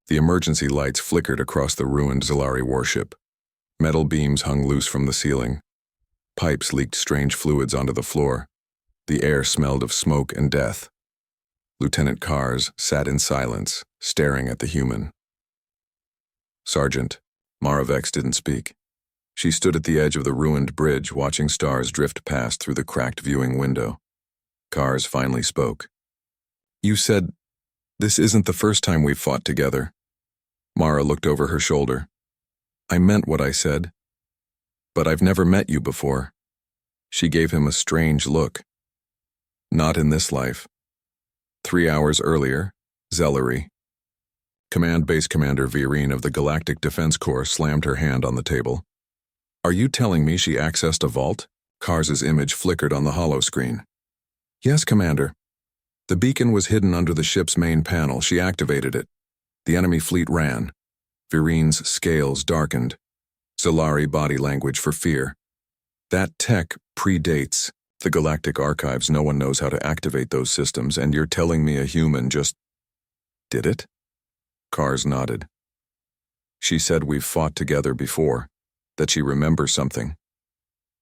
The emergency lights flickered across the ruined Zalari warship. Metal beams hung loose from the ceiling. Pipes leaked strange fluids onto the floor. The air smelled of smoke and death. Lieutenant Kars sat in silence, staring at the human. Sergeant, Mara Vex didn't speak. She stood at the edge of the ruined bridge, watching stars drift past through the cracked viewing window. Kars finally spoke. You said, "This isn't the first time we've fought together." Mara looked over her shoulder. I meant what I said. But I've never met you before. She gave him a strange look. Not in this life. 3 hours earlier, Zellary. Command Base Commander Virine of the Galactic Defense Corps slammed her hand on the table. Are you telling me she accessed a vault? Kars's image flickered on the holoscreen. Yes, Commander. The beacon was hidden under the ship's main panel. She activated it. The enemy fleet ran. Virine's scales darkened. Zalari body language for fear. That tech predates the Galactic Archives. No one knows how to activate those systems, and you're telling me a human just did it? Kars nodded. She said we've fought together before, that she remembers something.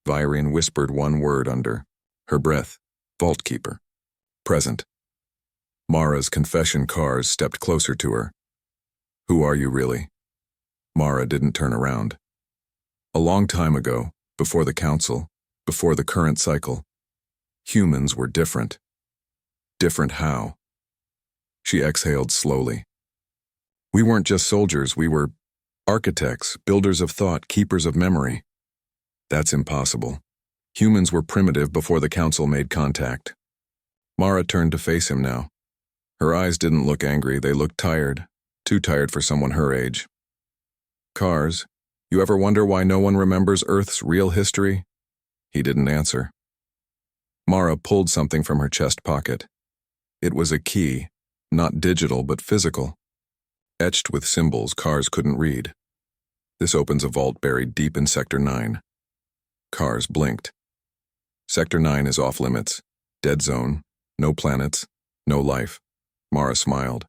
Virine whispered one word under her breath. Vault Keeper. Present. Mara's confession. Kars stepped closer to her. Who are you really? Mara didn't turn around. A long time ago, before the Council, before the current cycle, humans were different. Different how? She exhaled slowly. We weren't just soldiers, we were architects, builders of thought, keepers of memory. That's impossible. Humans were primitive before the Council made contact. Mara turned to face him now. Her eyes didn't look angry, they looked tired, too tired for someone her age. Kars, you ever wonder why no one remembers Earth's real history? He didn't answer. Mara pulled something from her chest pocket. It was a key, not digital but physical. Etched with symbols Kars couldn't read. This opens a vault buried deep in Sector 9. Kars blinked. Sector 9 is off limits. Dead zone. No planets. No life. Mara smiled.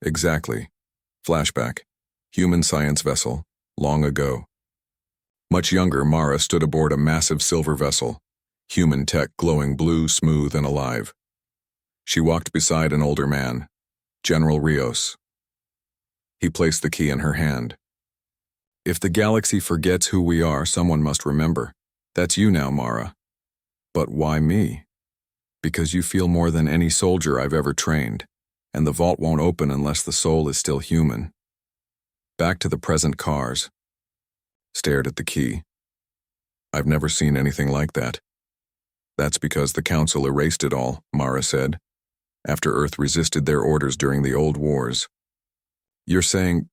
Exactly. Flashback. Human science vessel. Long ago. Much younger, Mara stood aboard a massive silver vessel. Human tech glowing blue, smooth, and alive. She walked beside an older man. General Rios. He placed the key in her hand. If the galaxy forgets who we are, someone must remember. That's you now, Mara. But why me? Because you feel more than any soldier I've ever trained, and the vault won't open unless the soul is still human. Back to the present. Kars stared at the key. I've never seen anything like that. That's because the Council erased it all, Mara said, after Earth resisted their orders during the old wars. You're saying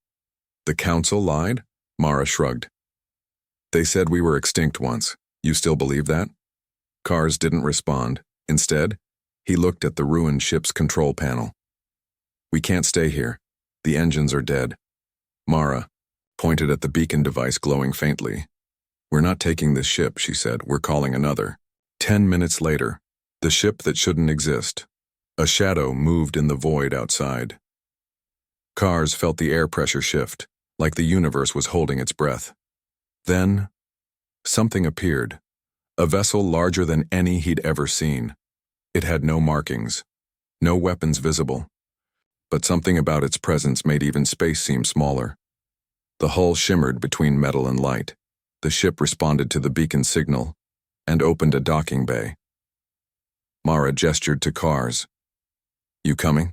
the Council lied? Mara shrugged. They said we were extinct once. You still believe that? Kars didn't respond. Instead, he looked at the ruined ship's control panel. We can't stay here. The engines are dead. Mara pointed at the beacon device glowing faintly. We're not taking this ship, she said. We're calling another. 10 minutes later, the ship that shouldn't exist. A shadow moved in the void outside. Kars felt the air pressure shift, like the universe was holding its breath. Then, something appeared. A vessel larger than any he'd ever seen. It had no markings, no weapons visible. But something about its presence made even space seem smaller. The hull shimmered between metal and light. The ship responded to the beacon signal and opened a docking bay. Mara gestured to Kars. You coming?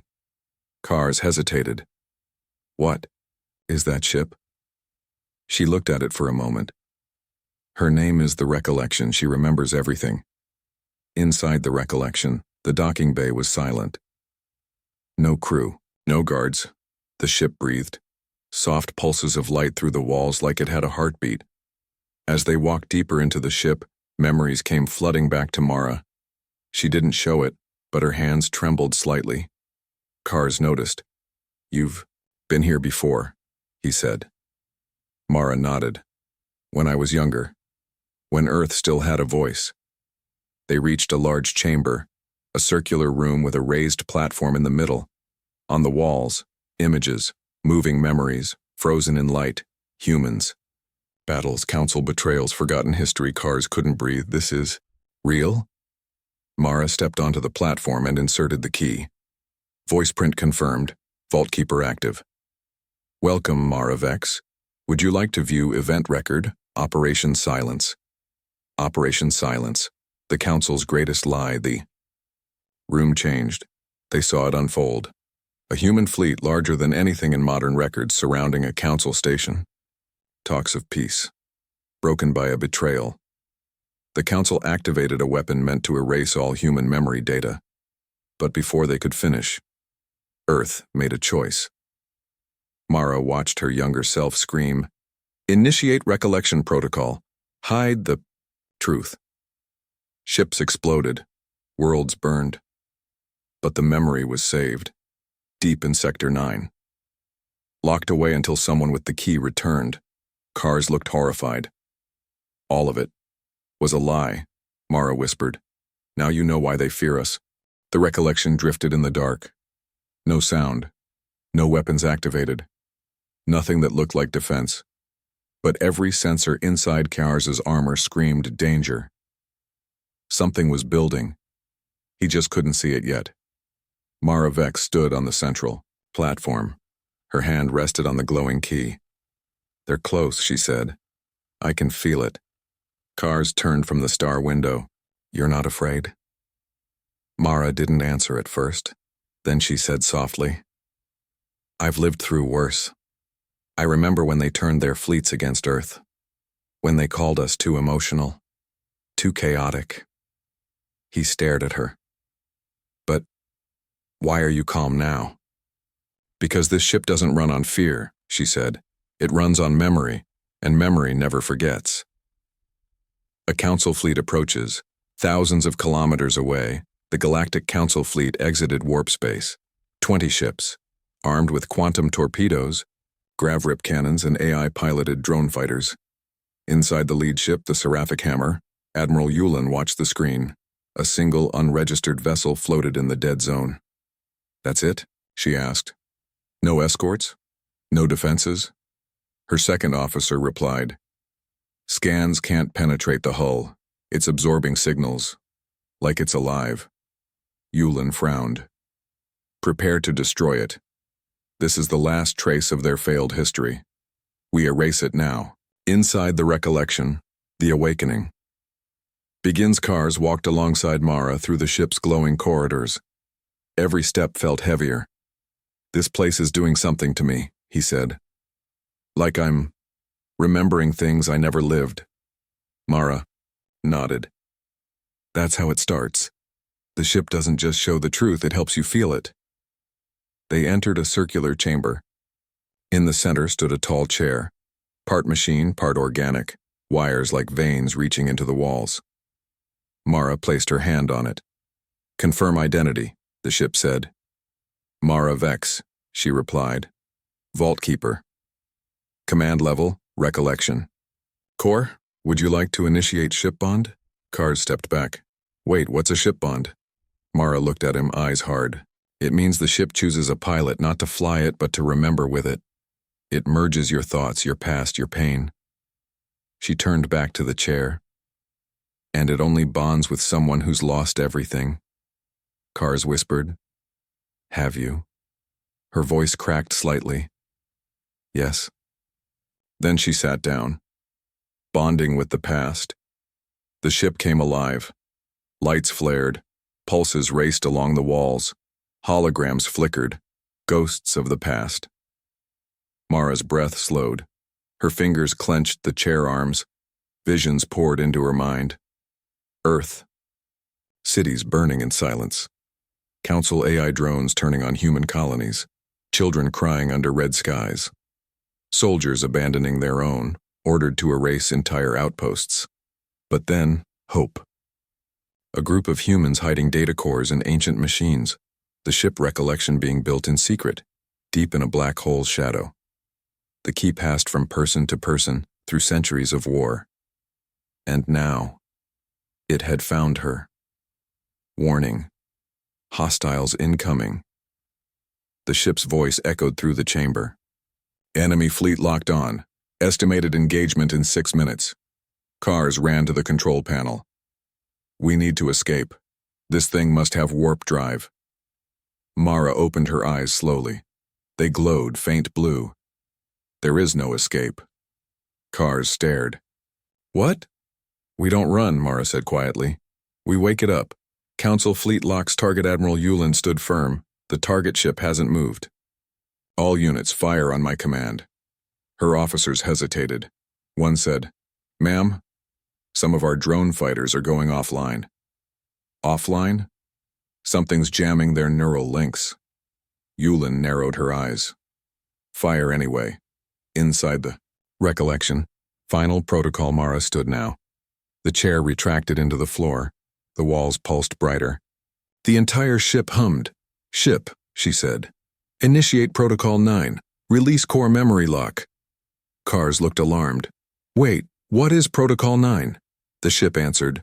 Kars hesitated. What? Is that ship? She looked at it for a moment. Her name is the Recollection. She remembers everything. Inside the Recollection, the docking bay was silent. No crew, no guards. The ship breathed. Soft pulses of light through the walls like it had a heartbeat. As they walked deeper into the ship, memories came flooding back to Mara. She didn't show it, but her hands trembled slightly. Kars noticed. You've been here before, he said. Mara nodded. When I was younger. When Earth still had a voice. They reached a large chamber, a circular room with a raised platform in the middle. On the walls, images, Moving memories, frozen in light, humans. Battles, council betrayals, forgotten history, cars couldn't breathe. This is real? Mara stepped onto the platform and inserted the key. Voice print confirmed. Vaultkeeper active. Welcome, Mara Vex. Would you like to view event record, Operation Silence? Operation Silence. The council's greatest lie, the room changed. They saw it unfold. A human fleet larger than anything in modern records surrounding a council station. Talks of peace. Broken by a betrayal. The council activated a weapon meant to erase all human memory data. But before they could finish, Earth made a choice. Mara watched her younger self scream, "Initiate recollection protocol. Hide the truth." Ships exploded. Worlds burned. But the memory was saved. Deep in Sector 9. Locked away until someone with the key returned. Cars looked horrified. All of it was a lie, Mara whispered. Now you know why they fear us. The recollection drifted in the dark. No sound. No weapons activated. Nothing that looked like defense. But every sensor inside Kars's armor screamed danger. Something was building. He just couldn't see it yet. Mara Vex stood on the central platform. Her hand rested on the glowing key. They're close, she said. I can feel it. Kars turned from the star window. You're not afraid? Mara didn't answer at first. Then she said softly, I've lived through worse. I remember when they turned their fleets against Earth. When they called us too emotional. Too chaotic. He stared at her. But why are you calm now? Because this ship doesn't run on fear, she said. It runs on memory, and memory never forgets. A council fleet approaches. Thousands of kilometers away, the Galactic Council fleet exited warp space. 20 ships, armed with quantum torpedoes, grav-rip cannons, and AI-piloted drone fighters. Inside the lead ship, the Seraphic Hammer, Admiral Yulin watched the screen. A single unregistered vessel floated in the dead zone. That's it? She asked. No escorts? No defenses? Her second officer replied, Scans can't penetrate the hull. It's absorbing signals, like it's alive. Yulin frowned. Prepare to destroy it. This is the last trace of their failed history. We erase it now. Inside the recollection, the awakening. Begins Kars walked alongside Mara through the ship's glowing corridors. Every step felt heavier. This place is doing something to me, he said. Like I'm remembering things I never lived. Mara nodded. That's how it starts. The ship doesn't just show the truth, it helps you feel it. They entered a circular chamber. In the center stood a tall chair, part machine, part organic, wires like veins reaching into the walls. Mara placed her hand on it. Confirm identity, the ship said. Mara Vex, she replied. Vaultkeeper. Command level, recollection. Core, would you like to initiate ship bond? Kars stepped back. Wait, what's a ship bond? Mara looked at him, eyes hard. It means the ship chooses a pilot not to fly it, but to remember with it. It merges your thoughts, your past, your pain. She turned back to the chair. And it only bonds with someone who's lost everything. Kars whispered. Have you? Her voice cracked slightly. Yes. Then she sat down, bonding with the past. The ship came alive. Lights flared. Pulses raced along the walls. Holograms flickered. Ghosts of the past. Mara's breath slowed. Her fingers clenched the chair arms. Visions poured into her mind. Earth. Cities burning in silence. Council AI drones turning on human colonies. Children crying under red skies. Soldiers abandoning their own, ordered to erase entire outposts. But then, hope. A group of humans hiding data cores in ancient machines. The ship recollection being built in secret, deep in a black hole's shadow. The key passed from person to person through centuries of war. And now, it had found her. Warning. Hostiles incoming. The ship's voice echoed through the chamber. Enemy fleet locked on. Estimated engagement in 6 minutes. Cars ran to the control panel. We need to escape. This thing must have warp drive. Mara opened her eyes slowly. They glowed faint blue. There is no escape. Cars stared. What? We don't run, Mara said quietly. We wake it up. Council fleet locks target. Admiral Yulin stood firm. The target ship hasn't moved. All units fire on my command. Her officers hesitated. One said, Ma'am, some of our drone fighters are going offline. Offline? Something's jamming their neural links. Yulin narrowed her eyes. Fire anyway. Inside the recollection. Final protocol. Mara stood now. The chair retracted into the floor. The walls pulsed brighter. The entire ship hummed. Ship, she said. Initiate Protocol 9. Release core memory lock. Cars looked alarmed. Wait, what is Protocol 9? The ship answered.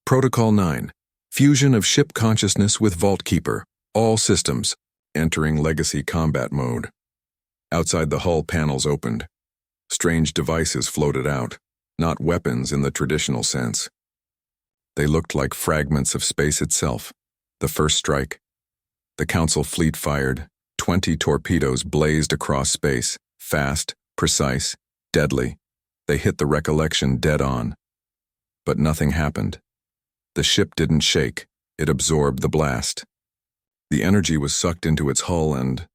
Protocol 9. Fusion of ship consciousness with Vault Keeper. All systems. Entering legacy combat mode. Outside the hull panels opened. Strange devices floated out, not weapons in the traditional sense. They looked like fragments of space itself. The first strike. The Council fleet fired. 20 torpedoes blazed across space, fast, precise, deadly. They hit the recollection dead on. But nothing happened. The ship didn't shake. It absorbed the blast. The energy was sucked into its hull and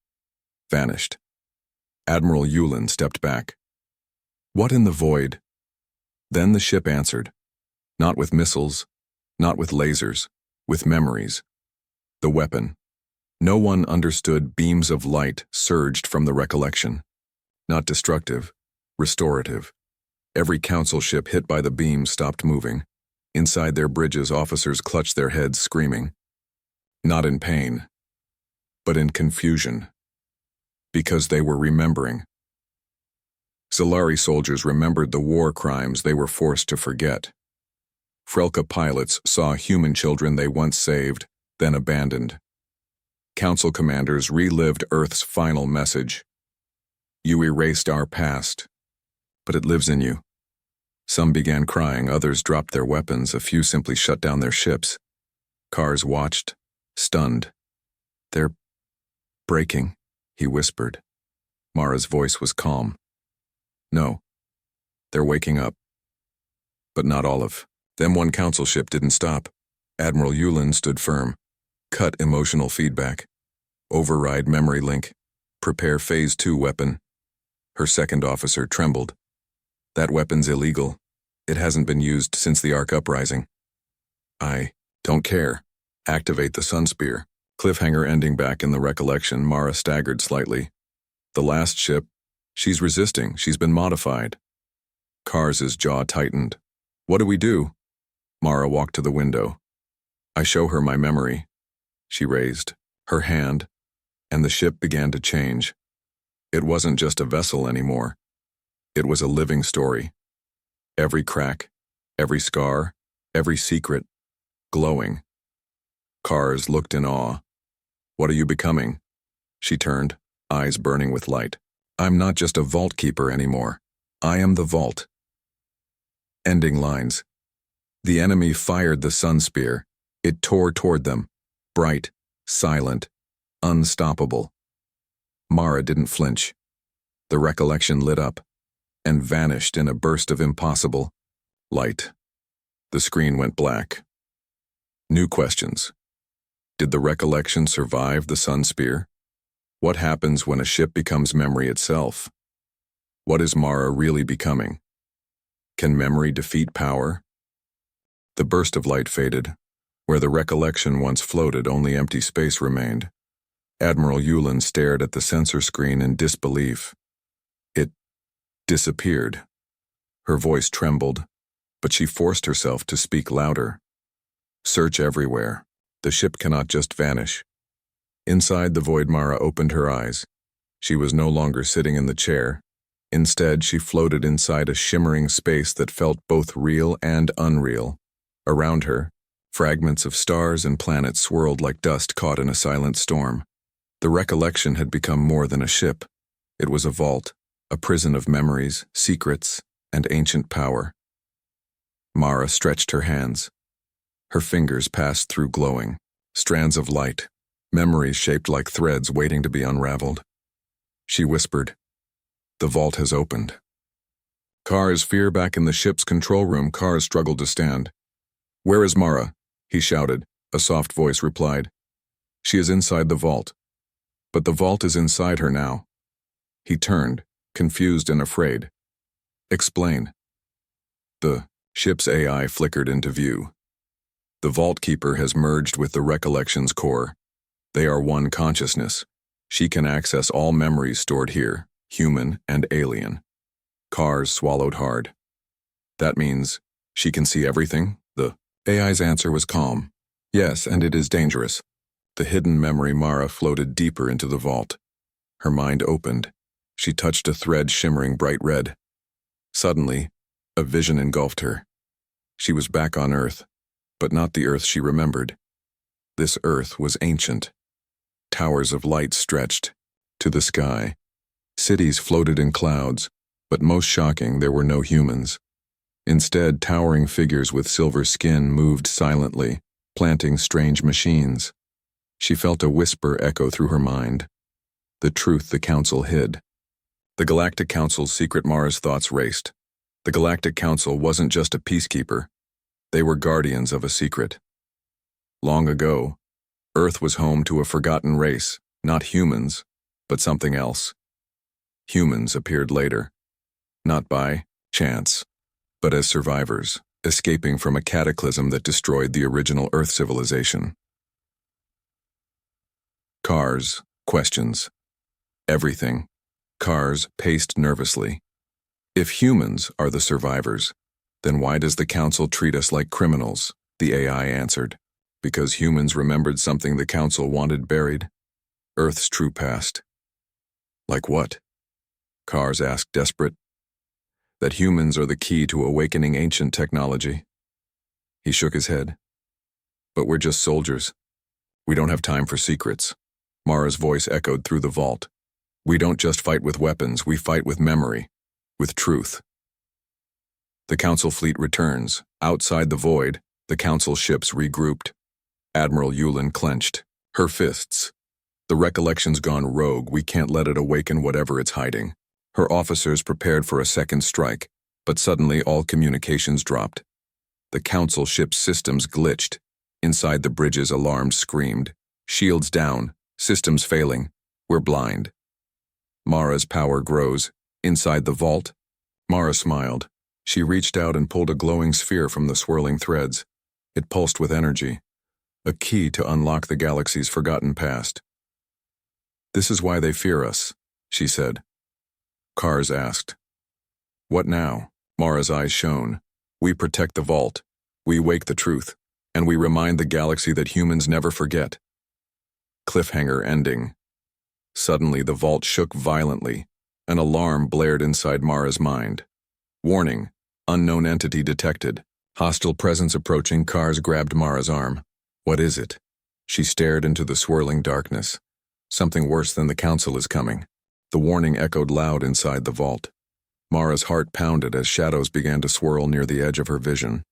vanished. Admiral Yulin stepped back. What in the void? Then the ship answered. Not with missiles, not with lasers, with memories. The weapon. No one understood. Beams of light surged from the recollection. Not destructive, restorative. Every council ship hit by the beam stopped moving. Inside their bridges, officers clutched their heads, screaming. Not in pain, but in confusion. Because they were remembering. Solari soldiers remembered the war crimes they were forced to forget. Frelka pilots saw human children they once saved, then abandoned. Council commanders relived Earth's final message. You erased our past, but it lives in you. Some began crying, others dropped their weapons, a few simply shut down their ships. Cars watched, stunned. They're breaking, he whispered. Mara's voice was calm. No, they're waking up. But not all of them. One council ship didn't stop. Admiral Yulin stood firm. Cut emotional feedback. Override memory link. Prepare Phase 2 weapon. Her second officer trembled. That weapon's illegal. It hasn't been used since the Ark Uprising. I don't care. Activate the Sun Spear. Cliffhanger ending. Back in the recollection, Mara staggered slightly. The last ship, she's resisting. She's been modified. Kars's jaw tightened. What do we do? Mara walked to the window. I show her my memory. She raised her hand, and the ship began to change. It wasn't just a vessel anymore. It was a living story. Every crack, every scar, every secret, glowing. Kars looked in awe. What are you becoming? She turned, eyes burning with light. I'm not just a vault keeper anymore. I am the vault. Ending lines. The enemy fired the sun spear. It tore toward them, bright, silent, unstoppable. Mara didn't flinch. The recollection lit up and vanished in a burst of impossible light. The screen went black. New questions. Did the recollection survive the sun spear? What happens when a ship becomes memory itself? What is Mara really becoming? Can memory defeat power? The burst of light faded. Where the recollection once floated, only empty space remained. Admiral Yulin stared at the sensor screen in disbelief. It disappeared. Her voice trembled, but she forced herself to speak louder. Search everywhere. The ship cannot just vanish. Inside the void, Mara opened her eyes. She was no longer sitting in the chair. Instead, she floated inside a shimmering space that felt both real and unreal. Around her, fragments of stars and planets swirled like dust caught in a silent storm. The recollection had become more than a ship. It was a vault, a prison of memories, secrets, and ancient power. Mara stretched her hands. Her fingers passed through glowing strands of light, memories shaped like threads waiting to be unraveled. She whispered, "The vault has opened." Kar's fear back in the ship's control room. Kar struggled to stand. "Where is Mara?" he shouted. A soft voice replied, "She is inside the vault." But the vault is inside her now. He turned, confused and afraid. "Explain." The ship's AI flickered into view. The Vault Keeper has merged with the Recollections core. They are one consciousness. She can access all memories stored here, human and alien. Kars swallowed hard. "That means she can see everything?" The AI's answer was calm. "Yes, and it is dangerous." The hidden memory Mara floated deeper into the vault. Her mind opened. She touched a thread shimmering bright red. Suddenly, a vision engulfed her. She was back on Earth, but not the Earth she remembered. This Earth was ancient. Towers of light stretched to the sky. Cities floated in clouds, but most shocking, there were no humans. Instead, towering figures with silver skin moved silently, planting strange machines. She felt a whisper echo through her mind. The truth the Council hid. The Galactic Council's secret. Mara's thoughts raced. The Galactic Council wasn't just a peacekeeper. They were guardians of a secret. Long ago, Earth was home to a forgotten race, not humans, but something else. Humans appeared later, not by chance, but as survivors, escaping from a cataclysm that destroyed the original Earth civilization. Cars, questions. Everything. Cars paced nervously. If humans are the survivors, then why does the Council treat us like criminals? The AI answered. Because humans remembered something the Council wanted buried. Earth's true past. Like what? Cars asked, desperate. That humans are the key to awakening ancient technology. He shook his head. But we're just soldiers. We don't have time for secrets. Mara's voice echoed through the vault. We don't just fight with weapons, we fight with memory, with truth. The Council fleet returns. Outside the void, the Council ships regrouped. Admiral Yulin clenched her fists. The Recollection's gone rogue. We can't let it awaken whatever it's hiding. Her officers prepared for a second strike, but suddenly all communications dropped. The Council ship's systems glitched. Inside the bridges, alarms screamed. Shields down, systems failing. We're blind. Mara's power grows. Inside the vault, Mara smiled. She reached out and pulled a glowing sphere from the swirling threads. It pulsed with energy, a key to unlock the galaxy's forgotten past. This is why they fear us, she said. Kars asked. What now? Mara's eyes shone. We protect the vault. We wake the truth. And we remind the galaxy that humans never forget. Cliffhanger ending. Suddenly the vault shook violently. An alarm blared inside Mara's mind. Warning. Unknown entity detected. Hostile presence approaching. Kars grabbed Mara's arm. What is it? She stared into the swirling darkness. Something worse than the Council is coming. The warning echoed loud inside the vault. Mara's heart pounded as shadows began to swirl near the edge of her vision.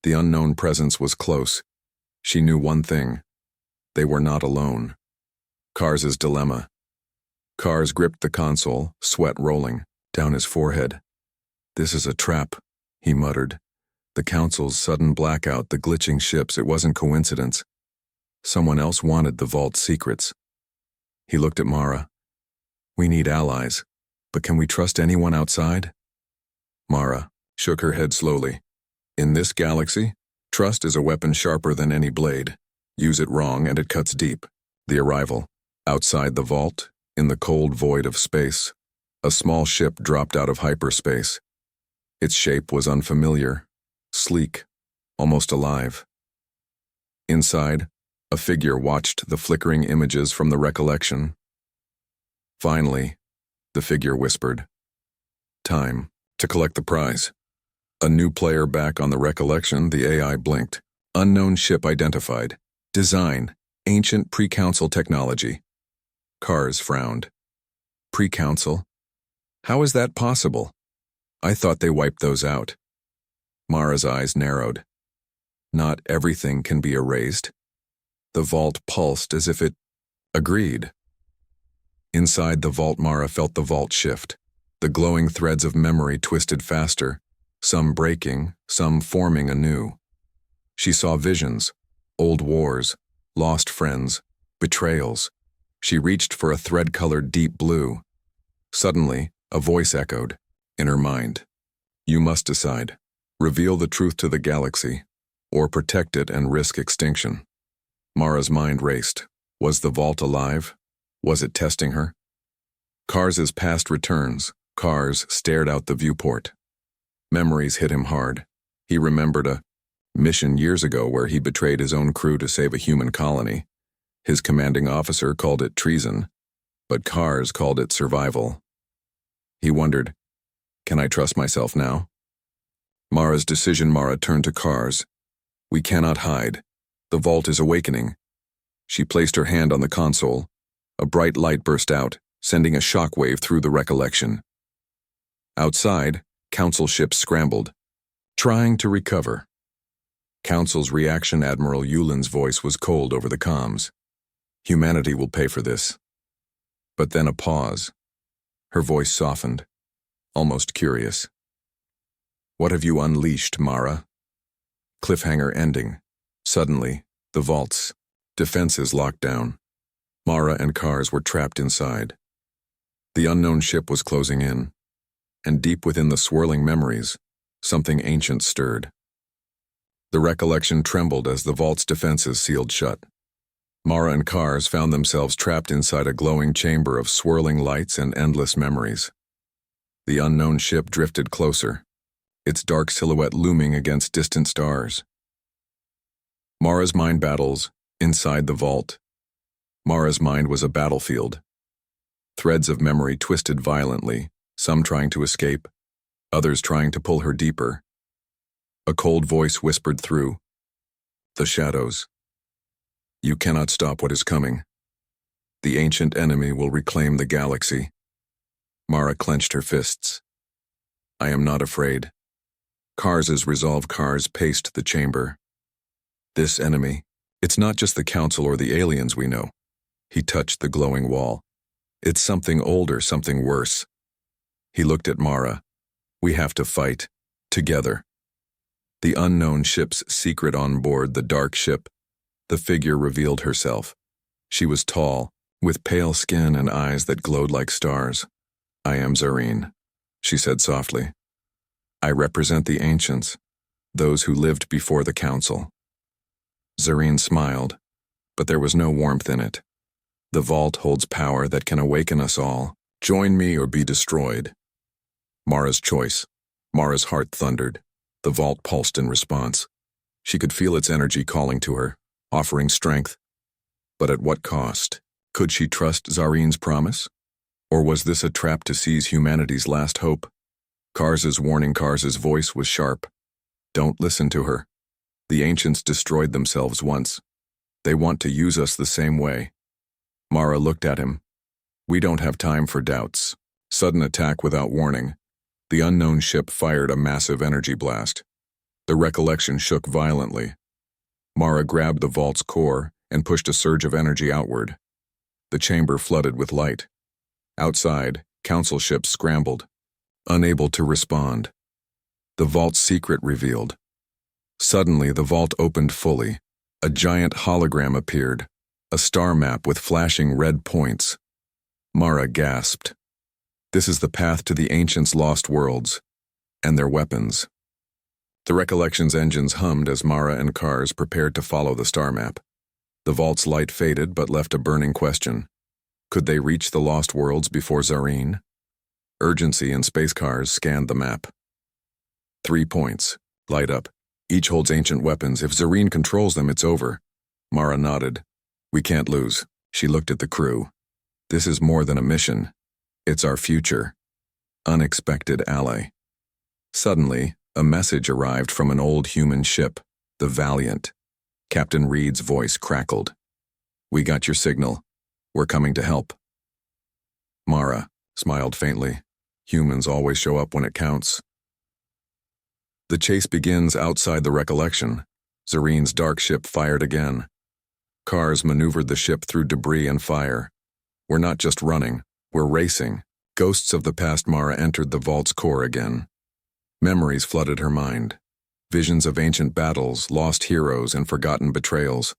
The unknown presence was close. She knew one thing. They were not alone. Kars's dilemma. Kars gripped the console, sweat rolling down his forehead. This is a trap, he muttered. The Council's sudden blackout, the glitching ships, it wasn't coincidence. Someone else wanted the vault's secrets. He looked at Mara. We need allies, but can we trust anyone outside? Mara shook her head slowly. In this galaxy, trust is a weapon sharper than any blade. Use it wrong and it cuts deep. The arrival. Outside the vault, in the cold void of space, a small ship dropped out of hyperspace. Its shape was unfamiliar, sleek, almost alive. Inside, a figure watched the flickering images from the recollection. Finally, the figure whispered, Time to collect the prize. A new player back on the recollection, the AI blinked. Unknown ship identified. Design, ancient pre-council technology. Kars frowned. Pre-council? How is that possible? I thought they wiped those out. Mara's eyes narrowed. Not everything can be erased. The vault pulsed as if it agreed. Inside the vault, Mara felt the vault shift. The glowing threads of memory twisted faster, some breaking, some forming anew. She saw visions, old wars, lost friends, betrayals. She reached for a thread-colored deep blue. Suddenly, a voice echoed in her mind. You must decide. Reveal the truth to the galaxy, or protect it and risk extinction. Mara's mind raced. Was the vault alive? Was it testing her? Kars's past returns. Kars stared out the viewport. Memories hit him hard. He remembered a mission years ago where he betrayed his own crew to save a human colony. His commanding officer called it treason, but Kars called it survival. He wondered, can I trust myself now? Mara's decision. Mara turned to Kars. We cannot hide. The vault is awakening. She placed her hand on the console. A bright light burst out, sending a shockwave through the recollection. Outside, Council ships scrambled, trying to recover. Council's reaction. Admiral Yulin's voice was cold over the comms. Humanity will pay for this. But then a pause. Her voice softened, almost curious. What have you unleashed, Mara? Cliffhanger ending. Suddenly, the vault's defenses locked down. Mara and Kars were trapped inside. The unknown ship was closing in, and deep within the swirling memories, something ancient stirred. The recollection trembled as the vault's defenses sealed shut. Mara and Kars found themselves trapped inside a glowing chamber of swirling lights and endless memories. The unknown ship drifted closer, its dark silhouette looming against distant stars. Mara's mind battles inside the vault. Mara's mind was a battlefield. Threads of memory twisted violently, some trying to escape, others trying to pull her deeper. A cold voice whispered through the shadows. You cannot stop what is coming. The ancient enemy will reclaim the galaxy. Mara clenched her fists. I am not afraid. Kars's resolve. Kars paced the chamber. This enemy, it's not just the Council or the aliens we know. He touched the glowing wall. It's something older, something worse. He looked at Mara. We have to fight, together. The unknown ship's secret on board, the dark ship. The figure revealed herself. She was tall, with pale skin and eyes that glowed like stars. I am Zareen, she said softly. I represent the ancients, those who lived before the Council. Zareen smiled, but there was no warmth in it. The vault holds power that can awaken us all. Join me or be destroyed. Mara's choice. Mara's heart thundered. The vault pulsed in response. She could feel its energy calling to her, offering strength. But at what cost? Could she trust Zareen's promise? Or was this a trap to seize humanity's last hope? Kars's warning. Kars's voice was sharp. Don't listen to her. The ancients destroyed themselves once. They want to use us the same way. Mara looked at him. We don't have time for doubts. Sudden attack without warning. The unknown ship fired a massive energy blast. The recollection shook violently. Mara grabbed the vault's core and pushed a surge of energy outward. The chamber flooded with light. Outside, Council ships scrambled, unable to respond. The vault's secret revealed. Suddenly, the vault opened fully. A giant hologram appeared, a star map with flashing red points. Mara gasped. This is the path to the ancients' lost worlds, and their weapons. The recollection's engines hummed as Mara and Kars prepared to follow the star map. The vault's light faded but left a burning question. Could they reach the lost worlds before Zareen? Urgency in space cars scanned the map. 3 points. Light up. Each holds ancient weapons. If Zareen controls them, it's over. Mara nodded. We can't lose. She looked at the crew. This is more than a mission. It's our future. Unexpected ally. Suddenly, a message arrived from an old human ship, the Valiant. Captain Reed's voice crackled. We got your signal. We're coming to help. Mara smiled faintly. Humans always show up when it counts. The chase begins outside the recollection. Zarene's dark ship fired again. Cars maneuvered the ship through debris and fire. We're not just running, we're racing. Ghosts of the past Mara entered the vault's core again. Memories flooded her mind. Visions of ancient battles, lost heroes, and forgotten betrayals.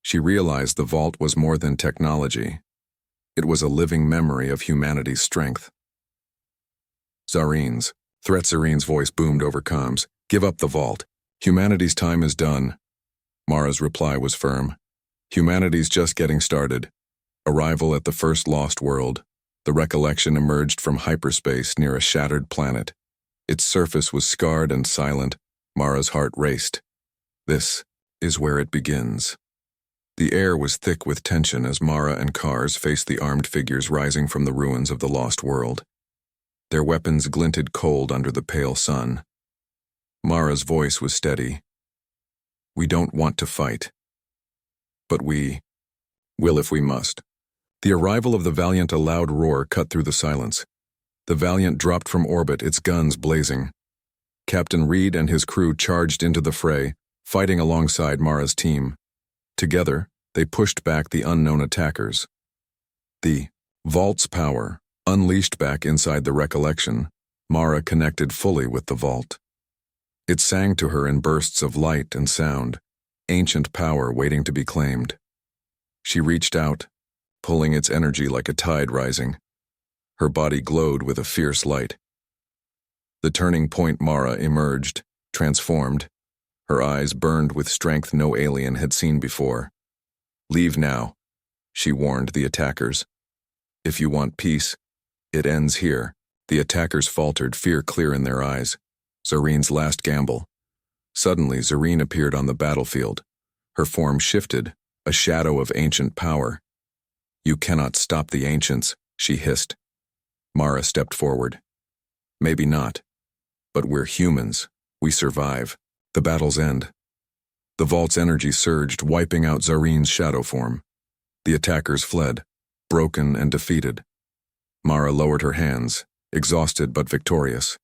She realized the vault was more than technology. It was a living memory of humanity's strength. Zarene's voice boomed over comms. Give up the vault. Humanity's time is done. Mara's reply was firm. Humanity's just getting started. Arrival at the first lost world. The recollection emerged from hyperspace near a shattered planet. Its surface was scarred and silent. Mara's heart raced. This is where it begins. The air was thick with tension as Mara and Cars faced the armed figures rising from the ruins of the lost world. Their weapons glinted cold under the pale sun. Mara's voice was steady. We don't want to fight. But we will if we must. The arrival of the Valiant, a loud roar cut through the silence. The Valiant dropped from orbit, its guns blazing. Captain Reed and his crew charged into the fray, fighting alongside Mara's team. Together, they pushed back the unknown attackers. The vault's power, unleashed back inside the recollection, Mara connected fully with the vault. It sang to her in bursts of light and sound, ancient power waiting to be claimed. She reached out, pulling its energy like a tide rising. Her body glowed with a fierce light. The turning point Mara emerged, transformed. Her eyes burned with strength no alien had seen before. Leave now, she warned the attackers. If you want peace, it ends here. The attackers faltered, fear clear in their eyes. Zarene's last gamble. Suddenly, Zarene appeared on the battlefield. Her form shifted, a shadow of ancient power. You cannot stop the ancients, she hissed. Mara stepped forward. Maybe not. But we're humans. We survive. The battle's end. The vault's energy surged, wiping out Zarene's shadow form. The attackers fled, broken and defeated. Mara lowered her hands, exhausted but victorious.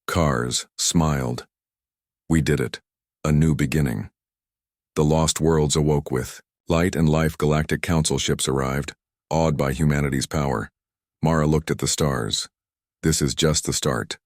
Cars smiled. We did it. A new beginning. The lost worlds awoke with. Light and Life Galactic Council ships arrived, awed by humanity's power. Mara looked at the stars. This is just the start.